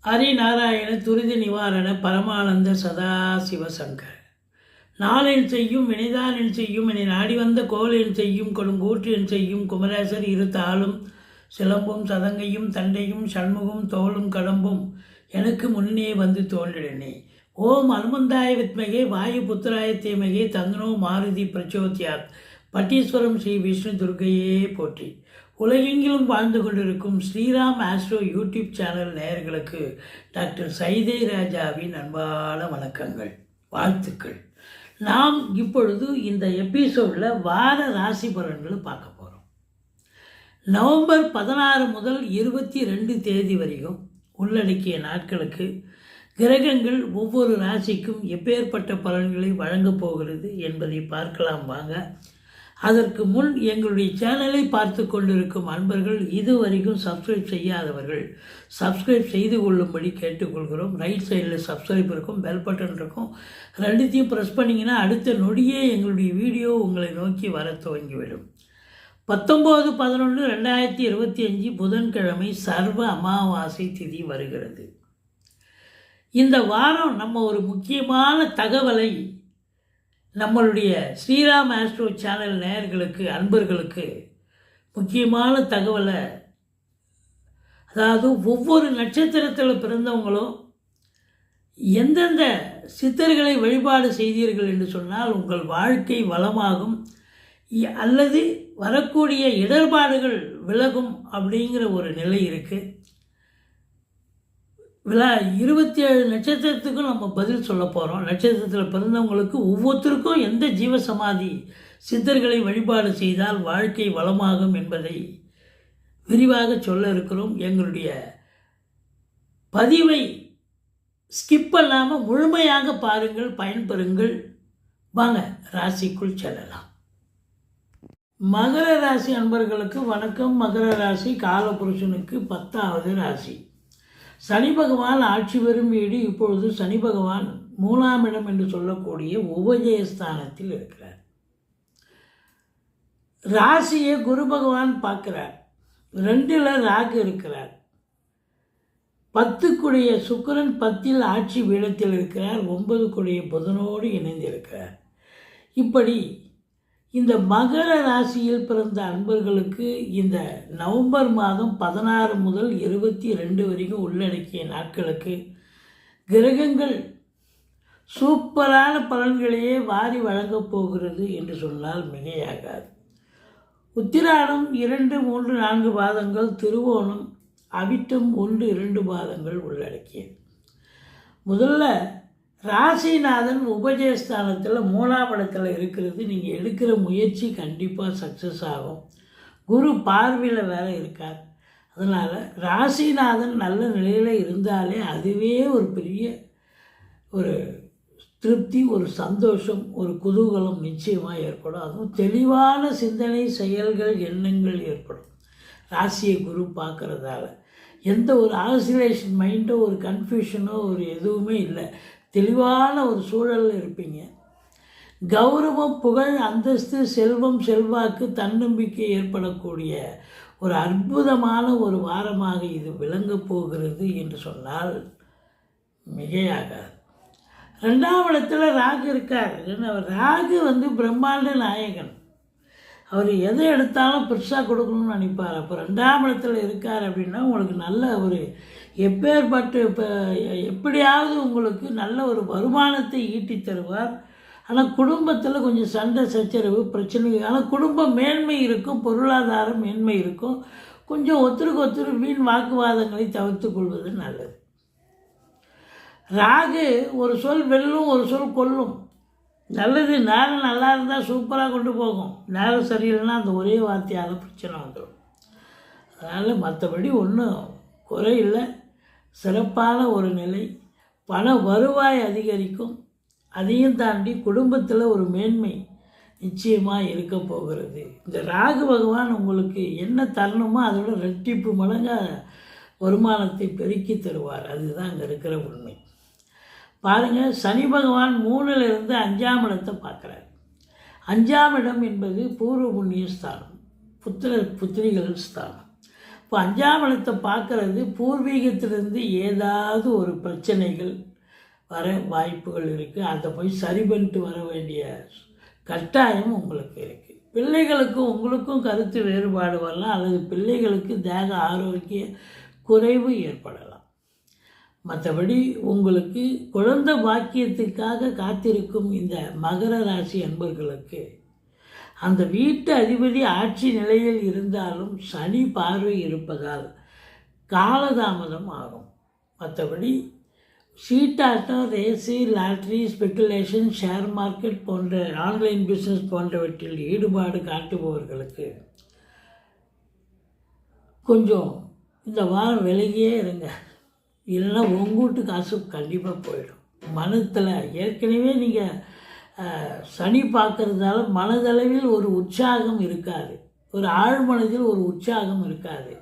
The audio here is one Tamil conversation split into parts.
ஹரிநாராயண துரித நிவாரண பரமானந்த சதாசிவசங்கர நாளென் செய்யும் வினைதானென் செய்யும் என்னை நாடி வந்த கோலென் செய்யும் கொடுங்கூற்று என் செய்யும் குமரேசர் இரு தாளும் சிலம்பும் சதங்கையும் தண்டையும் சண்முகம் தோளும் கடம்பும் எனக்கு முன்னே வந்து தோன்றினே. ஓம் அனுமந்தாய வித்மகே வாயு புத்திராய தீமகே தந்தனோ மாருதி பிரச்சோத்யாத் பட்டீஸ்வரம் ஸ்ரீ விஷ்ணு துர்க்கையே போற்றி. உலகெங்கிலும் வாழ்ந்து கொண்டிருக்கும் ஸ்ரீராம் ஆஸ்ட்ரோ யூடியூப் சேனல் நேயர்களுக்கு டாக்டர் சைதை ராஜாவின் அன்பான வணக்கங்கள், வாழ்த்துக்கள். நாம் இப்பொழுது இந்த எபிசோடில் வார ராசி பலன்களை பார்க்க போகிறோம். நவம்பர் 16 முதல் 22 தேதி வரைக்கும் உள்ளடக்கிய நாட்களுக்கு கிரகங்கள் ஒவ்வொரு ராசிக்கும் எப்பேற்பட்ட பலன்களை வழங்கப் போகிறது என்பதை பார்க்கலாம் வாங்க. அதற்கு முன் எங்களுடைய சேனலை பார்த்து கொண்டிருக்கும் அன்பர்கள் இதுவரைக்கும் சப்ஸ்கிரைப் செய்யாதவர்கள் சப்ஸ்கிரைப் செய்து கொள்ளும்படி கேட்டுக்கொள்கிறோம். ரைட் சைடில் சப்ஸ்கிரைப் இருக்கும், பெல் பட்டன் இருக்கும், ரெண்டுத்தையும் ப்ரெஸ் பண்ணிங்கன்னா அடுத்த நொடியே எங்களுடைய வீடியோ உங்களை நோக்கி வர துவங்கிவிடும். 19/11/2025 புதன்கிழமை சர்வ அமாவாசை திதி வருகிறது. இந்த வாரம் நம்ம ஒரு முக்கியமான தகவலை நம்மளுடைய ஸ்ரீராம் ஆஸ்ட்ரோ சேனல் நேயர்களுக்கு அன்பர்களுக்கு முக்கியமான தகவலை, அதாவது ஒவ்வொரு நட்சத்திரத்தில் பிறந்தவங்களும் எந்தெந்த சித்தர்களை வழிபாடு செய்தீர்கள் என்று சொன்னால் உங்கள் வாழ்க்கை வளமாகும் அல்லது வரக்கூடிய இடர்பாடுகள் விலகும் அப்படிங்கிற ஒரு நிலை இருக்குது. 27 நட்சத்திரத்துக்கும் நம்ம பதில் சொல்ல போகிறோம். நட்சத்திரத்தில் பிறந்தவங்களுக்கு ஒவ்வொருத்தருக்கும் எந்த ஜீவசமாதி சித்தர்களை வழிபாடு செய்தால் வாழ்க்கை வளமாகும் என்பதை விரிவாக சொல்ல இருக்கிறோம். எங்களுடைய பதிவை ஸ்கிப் பண்ணாமல் முழுமையாக பாருங்கள், பயன்பெறுங்கள். வாங்க ராசிக்குள் செல்லலாம். மகர ராசி அன்பர்களுக்கு வணக்கம். மகர ராசி காலபுருஷனுக்கு 10வது ராசி. சனி பகவான் ஆட்சி பெறும் வீடு. இப்பொழுது சனி பகவான் 3ஆம் இடம் என்று சொல்லக்கூடிய உபஜயஸ்தானத்தில் இருக்கிறார். ராசியை குரு பகவான் பார்க்கிறார். 2ல் ராகு இருக்கிறார். 10 சுக்கிரன் 10ல் ஆட்சி பீடத்தில் இருக்கிறார். 9 புதனோடு இணைந்திருக்கிறார். இப்படி இந்த மகர ராசியில் பிறந்த அன்பர்களுக்கு இந்த நவம்பர் மாதம் 16 முதல் 22 வரைக்கும் உள்ளடக்கிய நாட்களுக்கு கிரகங்கள் சூப்பரான பலன்களையே வாரி வழங்கப் போகிறது என்று சொன்னால் மிகையாகாது. உத்திராடம் 2, 3, 4 பாதங்கள், திருவோணம், அவிட்டம் 1, 2 பாதங்கள் உள்ளடக்கியது. முதல்ல ராசிநாதன் உபஜயஸ்தானத்தில் 3ஆம் இடத்துல இருக்கிறது. நீங்கள் எடுக்கிற முயற்சி கண்டிப்பாக சக்ஸஸ் ஆகும். குரு பார்வையில் வேறு இருக்கார். அதனால் ராசிநாதன் நல்ல நிலையில் இருந்தாலே அதுவே ஒரு பெரிய ஒரு திருப்தி, ஒரு சந்தோஷம், ஒரு குதூகலம் நிச்சயமாக ஏற்படும். அதுவும் தெளிவான சிந்தனை, செயல்கள், எண்ணங்கள் ஏற்படும். ராசியை குரு பார்க்குறதால எந்த ஒரு ஆசிலேஷன் மைண்டோ, ஒரு கன்ஃபியூஷனோ, ஒரு எதுவுமே இல்லை. தெளிவான ஒரு சூழலில் இருப்பீங்க. கௌரவம், புகழ், அந்தஸ்து, செல்வம், செல்வாக்கு, தன்னம்பிக்கை ஏற்படக்கூடிய ஒரு அற்புதமான ஒரு வாரமாக இது விளங்கப் போகிறது என்று சொன்னால் மிகையாகாது. 2ஆம் இடத்துல ராகு இருக்கார். ராகு பிரம்மாண்ட நாயகன். அவர் எதை எடுத்தாலும் பெருசாக கொடுக்கணும்னு நினைப்பார். அப்போ 2ஆம் இடத்துல இருக்கார் அப்படின்னா உங்களுக்கு நல்ல ஒரு எப்பேற்பட்டு எப்படியாவது உங்களுக்கு நல்ல ஒரு வருமானத்தை ஈட்டி தருவார். ஆனால் குடும்பத்தில் கொஞ்சம் சண்டை சச்சரவு பிரச்சனை, ஆனால் குடும்ப மேன்மை இருக்கும், பொருளாதார மேன்மை இருக்கும். கொஞ்சம் ஒருத்தருக்கு ஒருத்தர் வீண் வாக்குவாதங்களை தவிர்த்து கொள்வது நல்லது. ராகு ஒரு சொல் வெல்லும், ஒரு சொல் கொல்லும். நல்லது, நேரம் நல்லா இருந்தால் சூப்பராக கொண்டு போகும். நேரம் சரியில்லைன்னா அந்த ஒரே வார்த்தையால் பிரச்சனை வந்துடும். அதனால் மற்றபடி ஒன்றும் குறை இல்லை. சிறப்பான ஒரு நிலை. பண வருவாய் அதிகரிக்கும். அதையும் தாண்டி குடும்பத்தில் ஒரு மேன்மை நிச்சயமாக இருக்க போகிறது. இந்த ராகு பகவான் உங்களுக்கு என்ன தரணுமோ அதோட ரெட்டிப்பு மடங்காக வருமானத்தை பெருக்கி தருவார். அதுதான் அங்கே இருக்கிற உண்மை. பாருங்கள், சனி பகவான் 3ல் இருந்து 5ஆம் இடத்தை பார்க்குறார். 5ஆம் இடம் என்பது பூர்வ புண்ணிய ஸ்தானம், புத்திரிகள் ஸ்தானம். இப்போ 5ஆம் இடத்தை பார்க்குறது பூர்வீகத்திலிருந்து ஏதாவது ஒரு பிரச்சனைகள் வர வாய்ப்புகள் இருக்குது. அதை போய் சரி பண்ணிட்டு வர வேண்டிய கட்டாயம் உங்களுக்கு இருக்குது. பிள்ளைகளுக்கும் உங்களுக்கும் கருத்து வேறுபாடு வரலாம், அல்லது பிள்ளைகளுக்கு தேக ஆரோக்கிய குறைவு ஏற்படலாம். மற்றபடி உங்களுக்கு குழந்தை பாக்கியத்துக்காக காத்திருக்கும் இந்த மகர ராசி அன்பர்களுக்கு அந்த வீட்டு அதிபதி ஆட்சி நிலையில் இருந்தாலும் சனி பார்வை இருப்பதால் காலதாமதம் ஆகும். மற்றபடி சீட்டாட்டம், race, lottery, speculation, share market போன்ற ஆன்லைன் பிஸ்னஸ் போன்றவற்றில் ஈடுபாடு காட்டுபவர்களுக்கு கொஞ்சம் இந்த வாரம் விலகியே இருங்க. இல்லைன்னா உங்கூட்டு காசு கண்டிப்பாக போயிடும். மனத்தில் ஏற்கனவே நீங்கள் சனி பார்க்கறதால மனதளவில் ஒரு உற்சாகம் இருக்காது, ஒரு ஆழ்மனதில் ஒரு உற்சாகம் இருக்காது,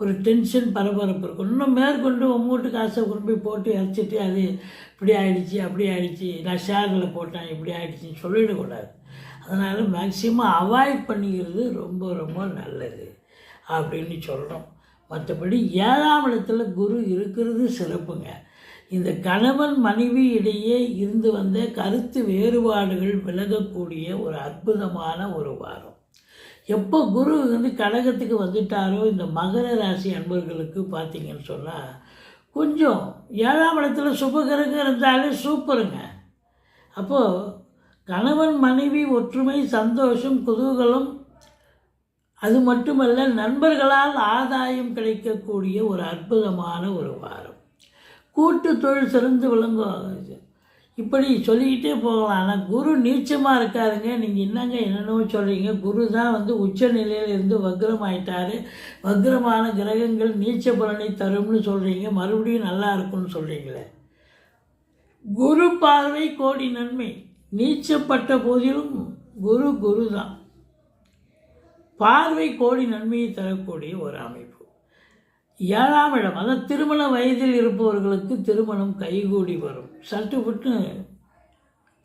ஒரு டென்ஷன் பரபரப்பு இருக்கும். இன்னும் மேற்கொண்டு உங்கள்கிட்ட காசை கொண்டு போய் போட்டு இறச்சிட்டு அது இப்படி ஆகிடுச்சி அப்படி ஆகிடுச்சி, நான் ஷேரில் போட்டேன் இப்படி ஆகிடுச்சின்னு சொல்லிடக்கூடாது. அதனால் மேக்சிமம் அவாய்ட் பண்ணிக்கிறது ரொம்ப ரொம்ப நல்லது அப்படின்னு சொல்கிறோம். மற்றபடி 7ஆம் இடத்துல குரு இருக்கிறது சிறப்புங்க. இந்த கணவன் மனைவி இடையே இருந்து வந்த கருத்து வேறுபாடுகள் விலகக்கூடிய ஒரு அற்புதமான ஒரு வாரம். எப்போ குரு கடகத்துக்கு வந்துட்டாரோ இந்த மகர ராசி அன்பர்களுக்கு பார்த்திங்கன்னு சொன்னால் கொஞ்சம் 7ஆம் இடத்துல சுபகிரகம் இருந்தாலே சூப்பருங்க. அப்போது கணவன் மனைவி ஒற்றுமை, சந்தோஷம், குதூகலம், அது மட்டுமல்ல நண்பர்களால் ஆதாயம் கிடைக்கக்கூடிய ஒரு அற்புதமான ஒரு வாரம். கூட்டு தொழில் சிறந்து விளங்கும். இப்படி சொல்லிக்கிட்டே போகலாம். ஆனால் குரு நீச்சமாக இருக்காருங்க. நீங்கள் என்னென்னவோ சொல்கிறீங்க. குரு தான் உச்ச நிலையில் இருந்து வக்ரம் ஆயிட்டார். வக்ரமான கிரகங்கள் நீச்ச பலனை தரும்னு சொல்கிறீங்க, மறுபடியும் நல்லா இருக்கும்னு சொல்கிறீங்களே. குரு பார்வை கோடி நன்மை. நீச்சப்பட்ட போதிலும் குரு தான். பார்வை கோடி நன்மையை தரக்கூடிய ஒரு அமைப்பு. 7ஆம் இடம், அதாவது திருமண வயதில் இருப்பவர்களுக்கு திருமணம் கைகூடி வரும். சட்டுப்பட்டு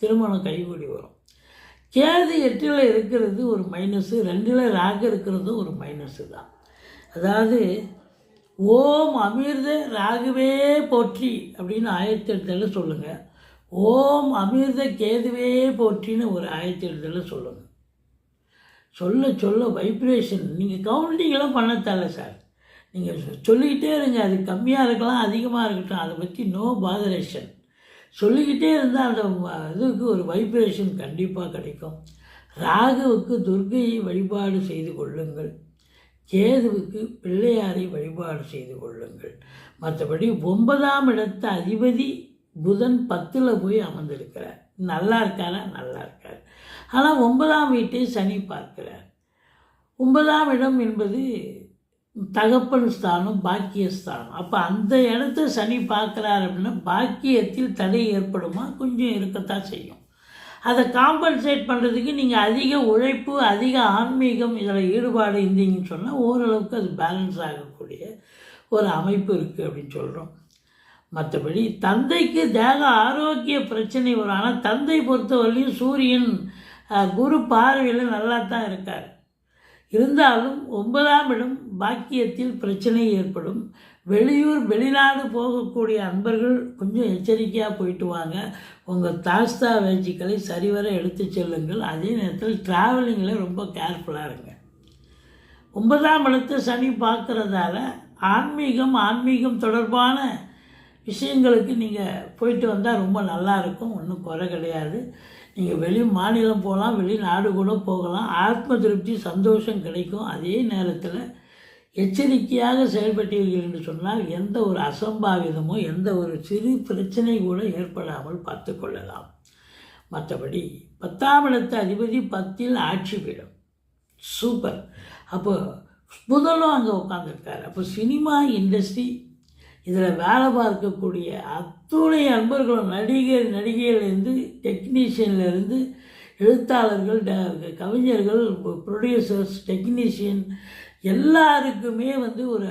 திருமணம் கைகூடி வரும். கேது 8ல் இருக்கிறது ஒரு மைனஸு, 2ல் ராகு இருக்கிறது ஒரு மைனஸு தான். அதாவது ஓம் அமிர்த ராகுவே போற்றி அப்படின்னு 1008 சொல்லுங்கள். ஓம் அமிர்த கேதுவே போற்றின்னு ஒரு 1008 சொல்லுங்கள். சொல்ல சொல்ல வைப்ரேஷன். நீங்கள் கவுண்டிங்கெல்லாம் பண்ண தேவை சார். நீங்கள் சொல்லிக்கிட்டே இருங்க. அது கம்மியாக இருக்கலாம், அதிகமாக இருக்கட்டும், அதை பற்றி நோ பாதரேஷன். சொல்லிக்கிட்டே இருந்தால் அந்த இதுக்கு ஒரு வைப்ரேஷன் கண்டிப்பாக கிடைக்கும். ராகுவுக்கு துர்க்கையை வழிபாடு செய்து கொள்ளுங்கள். கேதுவுக்கு பிள்ளையாரை வழிபாடு செய்து கொள்ளுங்கள். மற்றபடி 9ஆம் இடத்து அதிபதி புதன் 10ல் போய் அமர்ந்திருக்கிறார். நல்லா இருக்காரா? நல்லா இருக்கார். ஆனால் 9ஆம் வீட்டை சனி பார்க்கிறார். 9ஆம் இடம் என்பது தகப்பன் ஸ்தானம், பாக்கியஸ்தானம். அப்போ அந்த இடத்த சனி பார்க்குறார் அப்படின்னா பாக்கியத்தில் தடை ஏற்படுமா? கொஞ்சம் இருக்கத்தான் செய்யும். அதை காம்பன்சேட் பண்ணுறதுக்கு நீங்கள் அதிக உழைப்பு, அதிக ஆன்மீகம், இதில் ஈடுபாடு இருந்தீங்கன்னு சொன்னால் ஓரளவுக்கு அது பேலன்ஸ் ஆகக்கூடிய ஒரு அமைப்பு இருக்குது அப்படின்னு சொல்கிறோம். மற்றபடி தந்தைக்கு தேக ஆரோக்கிய பிரச்சனை வரும். ஆனால் தந்தை பொறுத்தவரையிலும் சூரியன் குரு பார்வையில் நல்லா தான் இருக்கார். இருந்தாலும் 9ஆம் இடம் பாக்கியத்தில் பிரச்சனை ஏற்படும். வெளியூர் வெளிநாடு போகக்கூடிய அன்பர்கள் கொஞ்சம் எச்சரிக்கையாக போயிட்டு வாங்க. உங்கள் தாஸ்தா வேச்சிக்களை சரிவர எடுத்து செல்லுங்கள். அதே நேரத்தில் ட்ராவலிங்கில் ரொம்ப கேர்ஃபுல்லாக இருங்க. 9ஆம் இடத்தை சனி பார்க்குறதால ஆன்மீகம் தொடர்பான விஷயங்களுக்கு நீங்கள் போயிட்டு வந்தால் ரொம்ப நல்லாயிருக்கும். ஒன்றும் குறை கிடையாது. நீங்கள் வெளி மாநிலம் போகலாம், வெளிநாடு கூட போகலாம். ஆத்ம திருப்தி, சந்தோஷம் கிடைக்கும். அதே நேரத்தில் எச்சரிக்கையாக செயல்பட்டீர்கள் என்று சொன்னால் எந்த ஒரு அசம்பாவிதமோ எந்த ஒரு சிறு பிரச்சனை கூட ஏற்படாமல் பார்த்து கொள்ளலாம். மற்றபடி 10ஆம் இடத்து அதிபதி 10ல் ஆட்சி பீடம். சூப்பர். அப்போ புதனும் அங்கே உட்காந்துருக்கார். அப்போ சினிமா இண்டஸ்ட்ரி, இதில் வேலை பார்க்கக்கூடிய அத்துணை அன்பர்களும் நடிகையிலேருந்து டெக்னீஷியன்லேருந்து எழுத்தாளர்கள், கவிஞர்கள், ப்ரொடியூசர்ஸ், டெக்னீஷியன் எல்லாருக்குமே ஒரு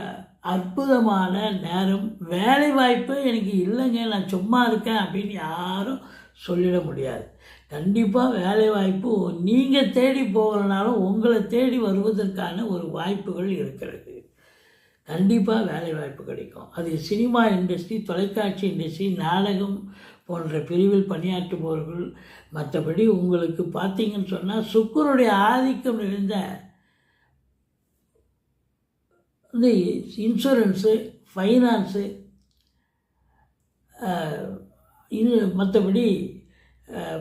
அற்புதமான நேரம். வேலை வாய்ப்பு எனக்கு இல்லைங்க, நான் சும்மா இருக்கேன் அப்படின்னு யாரும் சொல்லிட முடியாது. கண்டிப்பாக வேலை வாய்ப்பு நீங்கள் தேடி போகலனாலும் உங்களை தேடி வருவதற்கான ஒரு வாய்ப்புகள் இருக்கிறது. கண்டிப்பாக வேலை வாய்ப்பு கிடைக்கும். அது சினிமா இண்டஸ்ட்ரி, தொலைக்காட்சி இண்டஸ்ட்ரி, நாடகம் போன்ற பிரிவில் பணியாற்றுபவர்கள். மற்றபடி உங்களுக்கு பார்த்தீங்கன்னு சொன்னால் சுக்கிரனுடைய ஆதிக்கம் நிறைந்த இந்த இன்சூரன்ஸு, ஃபைனான்ஸு, இது மற்றபடி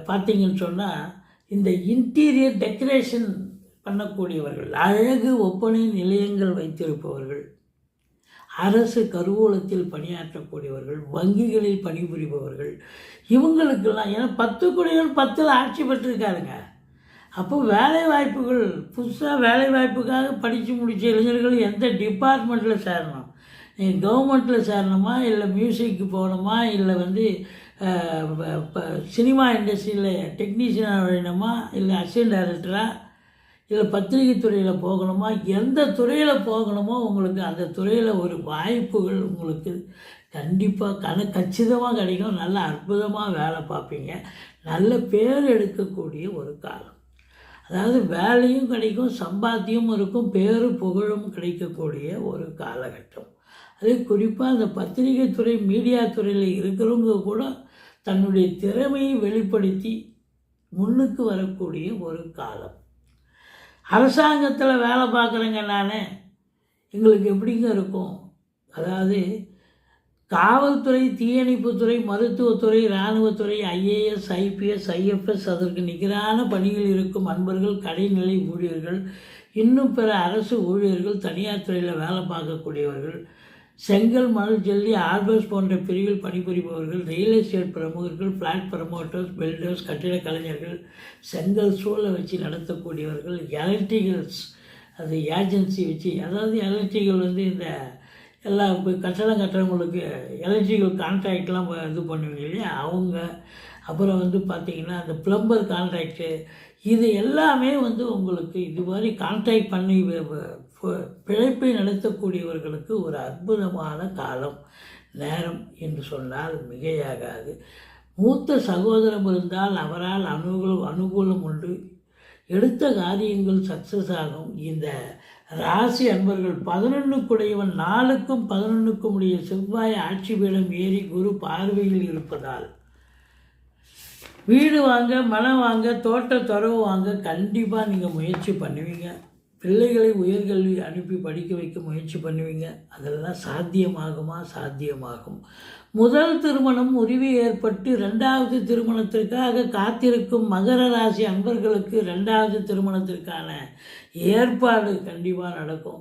பார்த்தீங்கன்னு சொன்னால் இந்த இன்டீரியர் டெக்கரேஷன் பண்ணக்கூடியவர்கள், அழகு ஒப்பனை நிலையங்கள் வைத்திருப்பவர்கள், அரசு கருவூலத்தில் பணியாற்றக்கூடியவர்கள், வங்கிகளில் பணிபுரிபவர்கள், இவங்களுக்கெல்லாம் ஏன்னா 10 கோடிகள் 10ல் ஆட்சி பெற்றிருக்காருங்க. அப்போ வேலை வாய்ப்புகள், புதுசாக வேலை வாய்ப்புக்காக படித்து முடித்த இளைஞர்கள் எந்த டிபார்ட்மெண்ட்டில் சேரணும்? நீங்கள் கவர்மெண்ட்டில் சேரணுமா, இல்லை மியூசிக்கு போகணுமா, இல்லை வந்து சினிமா இண்டஸ்ட்ரியில் டெக்னீஷியனாக வேணுமா, இல்லை அசிஸ்டன்ட் டைரக்டராக, இல்லை பத்திரிகை துறையில் போகணுமா, எந்த துறையில் போகணுமோ உங்களுக்கு அந்த துறையில் ஒரு வாய்ப்புகள் உங்களுக்கு கண்டிப்பாக கச்சிதமாக கிடைக்கும். நல்ல அற்புதமாக வேலை பார்ப்பீங்க. நல்ல பேர் எடுக்கக்கூடிய ஒரு காலம். அதாவது வேலையும் கிடைக்கும், சம்பாத்தியமும் இருக்கும், பேரு புகழும் கிடைக்கக்கூடிய ஒரு காலகட்டம். அதே குறிப்பாக அந்த பத்திரிகை துறை, மீடியா துறையில் இருக்கிறவங்க கூட தன்னுடைய திறமையை வெளிப்படுத்தி முன்னுக்கு வரக்கூடிய ஒரு காலம். அரசாங்கத்தில் வேலை பார்க்குறேங்க நான், எங்களுக்கு எப்படிங்க இருக்கும்? அதாவது காவல்துறை, தீயணைப்புத்துறை, மருத்துவத்துறை, இராணுவத்துறை, ஐஏஎஸ், ஐபிஎஸ், ஐஎஃப்எஸ், அதற்கு நிகரான பணிகள் இருக்கும் அன்பர்கள், கடைநிலை ஊழியர்கள், இன்னும் பிற அரசு ஊழியர்கள், தனியார் துறையில் வேலை பார்க்கக்கூடியவர்கள், செங்கல், மணல், ஜல்லி, ஆல்பர்ஸ் போன்ற பிரிவில் பணிபுரிபவர்கள், ரியல் எஸ்டேட் பிரமுகர்கள், ஃப்ளாட் ப்ரமோட்டர்ஸ், பில்டர்ஸ், கட்டிட கலைஞர்கள், செங்கல் சூழலை வச்சு நடத்தக்கூடியவர்கள், எலக்ட்ரிகல்ஸ், அது ஏஜென்சி வச்சு, அதாவது எலக்ட்ரிக்கல் வந்து இந்த எல்லா கட்டடம் கட்டுறவங்களுக்கு எலக்ட்ரிக்கல் கான்ட்ராக்ட்லாம் இது பண்ணுவீங்க இல்லையா அவங்க, அப்புறம் வந்து பார்த்திங்கன்னா அந்த ப்ளம்பர் கான்ட்ராக்டு, இது எல்லாமே வந்து உங்களுக்கு இது மாதிரி கான்ட்ராக்ட் பண்ணி பிழைப்பை நடத்தக்கூடியவர்களுக்கு ஒரு அற்புதமான காலம் நேரம் என்று சொன்னால் மிகையாகாது. மூத்த சகோதரம் இருந்தால் அவரால் அனுகூலம் உண்டு. எடுத்த காரியங்கள் சக்ஸஸ் ஆகும். இந்த ராசி அன்பர்கள் 11 4க்கும் 11க்கும் உடைய செவ்வாய் ஆட்சி பீடம் ஏறி குரு பார்வையில் இருப்பதால் வீடு வாங்க, மனம் வாங்க, தோட்டத்துறவு வாங்க கண்டிப்பாக நீங்கள் முயற்சி பண்ணுவீங்க. பிள்ளைகளை உயர்கல்வி அனுப்பி படிக்க வைக்க முயற்சி பண்ணுவீங்க. அதெல்லாம் சாத்தியமாகுமா? சாத்தியமாகும். முதல் திருமணம் உரிமை ஏற்பட்டு 2வது திருமணத்திற்காக காத்திருக்கும் மகர ராசி அன்பர்களுக்கு 2வது திருமணத்திற்கான ஏற்பாடு கண்டிப்பாக நடக்கும்.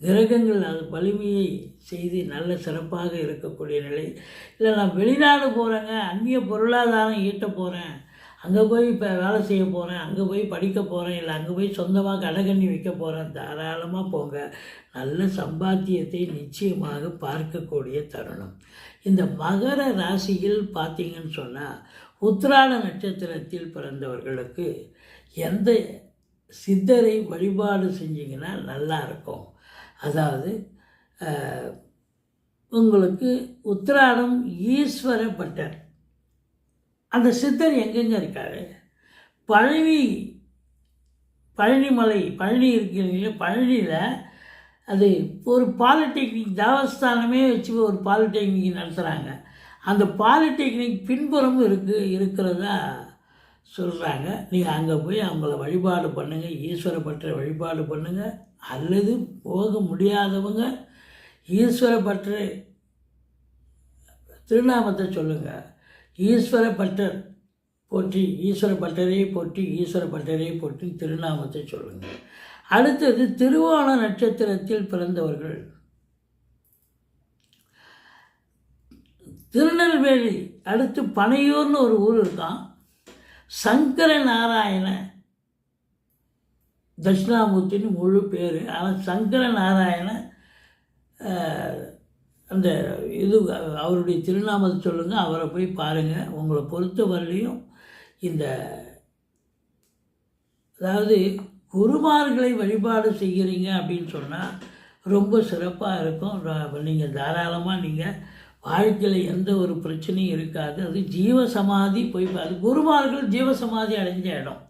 கிரகங்கள் அது வலிமையை செய்து நல்ல சிறப்பாக இருக்கக்கூடிய நிலை. இல்லை நான் வெளிநாடு போகிறேங்க, அந்நிய பொருளாதாரம் ஈட்ட போகிறேன், அங்கே போய் இப்போ வேலை செய்ய போகிறேன், அங்கே போய் படிக்க போகிறேன், இல்லை அங்கே போய் சொந்தமாக கடைகண்ணி வைக்க போகிறேன், தாராளமாக போங்க. நல்ல சம்பாத்தியத்தை நிச்சயமாக பார்க்கக்கூடிய தருணம். இந்த மகர ராசியில் பார்த்தீங்கன்னு சொன்னால் உத்திராட நட்சத்திரத்தில் பிறந்தவர்களுக்கு எந்த சித்தரை வழிபாடு செஞ்சிங்கன்னா நல்லாயிருக்கும். அதாவது உங்களுக்கு உத்திராடம் ஈஸ்வர பட்டர், அந்த சித்தர் எங்கெங்கே இருக்கார்? பழனிமலை, பழனி இருக்கிறீங்கள, பழனியில் அது ஒரு பாலிடெக்னிக் தேவஸ்தானமே வச்சு ஒரு பாலிடெக்னிக் நடத்துகிறாங்க. அந்த பாலிடெக்னிக் பின்புறம் இருக்கிறதா சொல்கிறாங்க. நீங்கள் அங்கே போய் அவங்கள வழிபாடு பண்ணுங்கள், ஈஸ்வர பட்டரை வழிபாடு பண்ணுங்கள். அல்லது போக முடியாதவங்க ஈஸ்வர பட்டர் திருநாமத்தை சொல்லுங்கள். ஈஸ்வர பட்டர் போற்றி, ஈஸ்வர பட்டரே போற்றி, ஈஸ்வர பட்டரே போற்றி திருநாமத்தை சொல்லுங்கள். அடுத்தது திருவோண நட்சத்திரத்தில் பிறந்தவர்கள் திருநெல்வேலி அடுத்து பனையூர்னு ஒரு ஊர் இருக்கான். சங்கர நாராயண தட்சிணாமூர்த்தின்னு முழு பேர். ஆனால் சங்கர நாராயண அந்த இது அவருடைய திருநாமத்தை சொல்லுங்கள், அவரை போய் பாருங்கள். உங்களை பொறுத்த வரலையும் இந்த அதாவது குருமார்களை வழிபாடு செய்கிறீங்க அப்படின்னு சொன்னால் ரொம்ப சிறப்பாக இருக்கும். நீங்கள் தாராளமாக நீங்கள் வாழ்க்கையில் எந்த ஒரு பிரச்சனையும் இருக்காது. அது ஜீவசமாதி போய் அது குருமார்கள் ஜீவசமாதி அடைஞ்ச இடம்.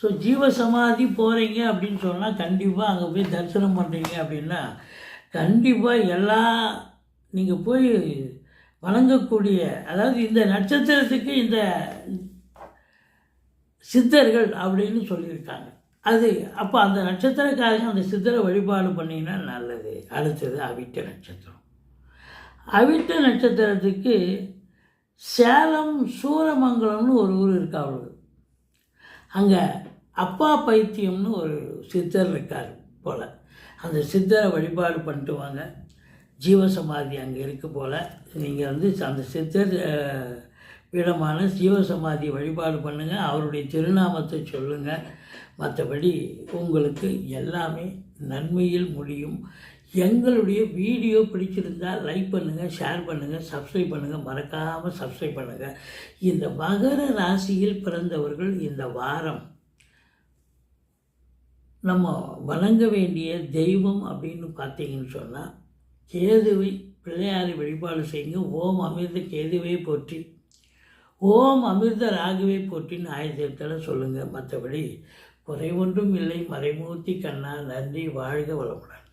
ஸோ ஜீவசமாதி போகிறீங்க அப்படின்னு சொன்னால் கண்டிப்பாக அங்கே போய் தரிசனம் பண்ணுறீங்க அப்படின்னா கண்டிப்பாக நீங்கள் போய் வணங்கக்கூடிய, அதாவது இந்த நட்சத்திரத்துக்கு இந்த சித்தர்கள் அப்படின்னு சொல்லியிருக்காங்க. அப்போ அந்த நட்சத்திரக்காரங்க அந்த சித்தரை வழிபாடு பண்ணிங்கன்னா நல்லது. அடுத்தது அவிட்ட நட்சத்திரம். அவிட்ட நட்சத்திரத்துக்கு சேலம் சூரமங்கலம்னு ஒரு ஊர் இருக்கா அவளுக்கு. அங்கே அப்பா பைத்தியம்னு ஒரு சித்தர் இருக்கார் போல். அந்த சித்தரை வழிபாடு பண்ணிட்டு வாங்க. ஜீவசமாதி அங்கே இருக்குது போல். நீங்கள் அந்த சித்தர் பீடமான ஜீவசமாதி வழிபாடு பண்ணுங்கள். அவருடைய திருநாமத்தை சொல்லுங்கள். மற்றபடி உங்களுக்கு எல்லாமே நன்மையில் முடியும். எங்களுடைய வீடியோ பிடிச்சிருந்தால் லைக் பண்ணுங்கள், ஷேர் பண்ணுங்கள், சப்ஸ்கிரைப் பண்ணுங்கள். மறக்காமல் சப்ஸ்கிரைப் பண்ணுங்கள். இந்த மகர ராசியில் பிறந்தவர்கள் இந்த வாரம் நம்ம வணங்க வேண்டிய தெய்வம் அப்படின்னு பார்த்தீங்கன்னு சொன்னால் கேதுவை, பிள்ளையாரை வழிபாடு செய்யுங்க. ஓம் அமிர்த கேதுவை போற்றி, ஓம் அமிர்த ராகுவை போற்றின்னு ஆயுதத்தில் சொல்லுங்கள். மற்றபடி குறை ஒன்றும் இல்லை. மறைமூர்த்தி கண்ணா. நன்றி. வாழ்க வளமுடன்.